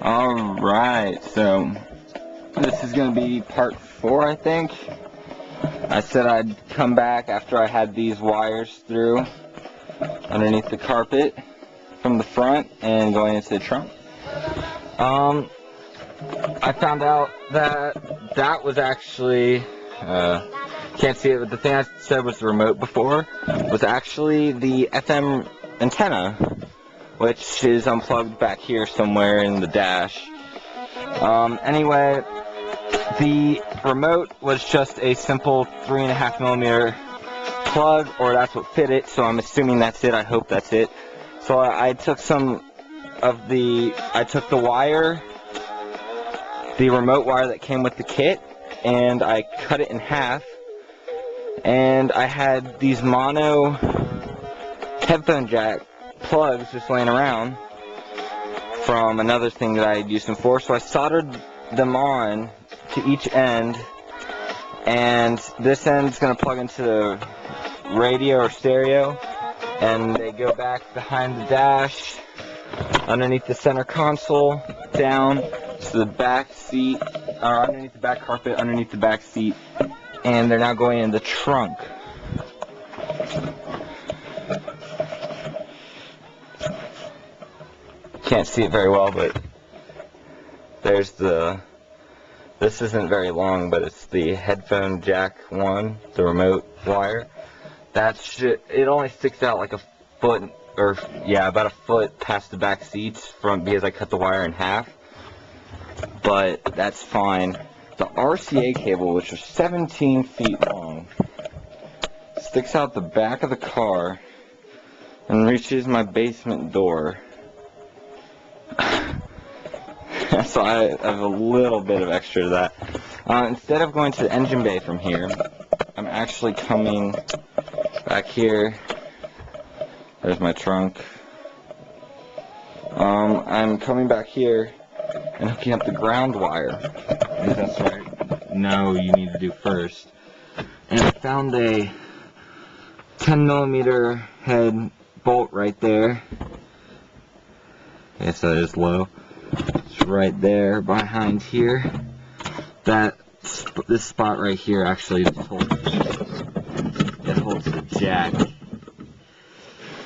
Alright, so this is going to be part 4, I think. I said I'd come back after I had these wires through underneath the carpet from the front and going into the trunk. I found out that that was actually, can't see it, but the thing I said was the remote before was actually the FM antenna, which is unplugged back here somewhere in the dash. Anyway, the remote was just a simple 3.5mm plug, or that's what fit it, so I'm assuming that's it. I hope that's it. So I took I took the wire, the remote wire that came with the kit, and I cut it in half, and I had these mono headphone jack plugs just laying around from another thing that I had used them for, so I soldered them on to each end, and this end's going to plug into the radio or stereo, and they go back behind the dash, underneath the center console, down to the back seat, or underneath the back carpet, underneath the back seat, and they're now going in the trunk. Can't see it very well, but there's this isn't very long, but it's the headphone jack one, the remote wire. It only sticks out like a foot, or yeah, about a foot past the back seats because I cut the wire in half. But that's fine. The RCA cable, which is 17 feet long, sticks out the back of the car and reaches my basement door. So I have a little bit of extra to that. Instead of going to the engine bay from here, I'm actually coming back here. There's my trunk. I'm coming back here and hooking up the ground wire. I think that's right. No, you need to do first. And I found a 10mm head bolt right there. Yes, that is low. It's right there behind here. This spot right here actually holds the jack.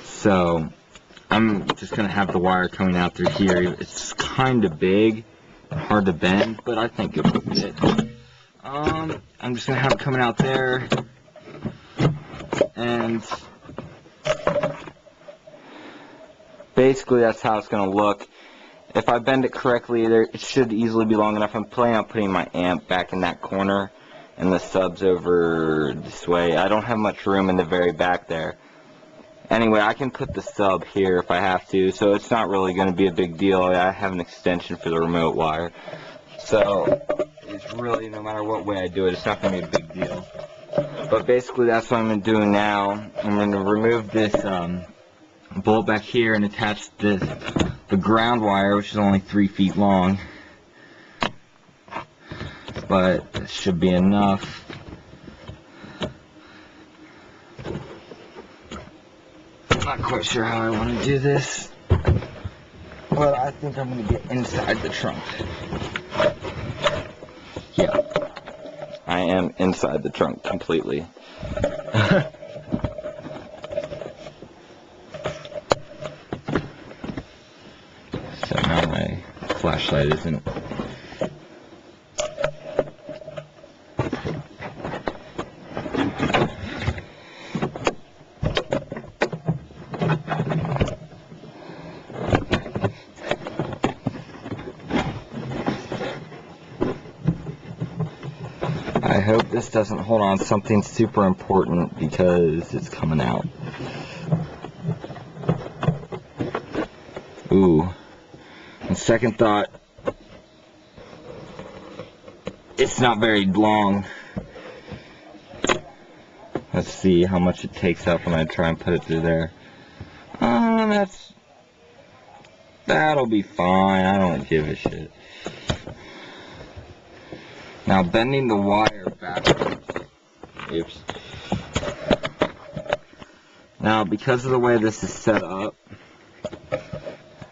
So I'm just gonna have the wire coming out through here. It's kind of big, hard to bend, but I think it will fit. I'm just gonna have it coming out there, and basically that's how it's gonna look. If I bend it correctly, it should easily be long enough. I'm planning on putting my amp back in that corner and the subs over this way. I don't have much room in the very back there. Anyway, I can put the sub here if I have to, so it's not really going to be a big deal. I have an extension for the remote wire. So it's really, no matter what way I do it, it's not going to be a big deal. But basically that's what I'm going to do now. I'm going to remove this bolt back here and attach the ground wire, which is only 3 feet long, but it should be enough. I'm not quite sure how I want to do this, but I think I'm going to get inside the trunk. Yeah, I am inside the trunk completely. So now my flashlight isn't. I hope this doesn't hold on something super important because it's coming out. Ooh. On second thought, it's not very long. Let's see how much it takes up when I try and put it through there. That'll be fine. I don't give a shit. Now bending the wire backwards. Oops. Now because of the way this is set up,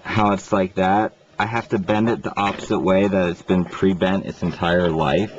how it's like that, I have to bend it the opposite way that it's been pre-bent its entire life.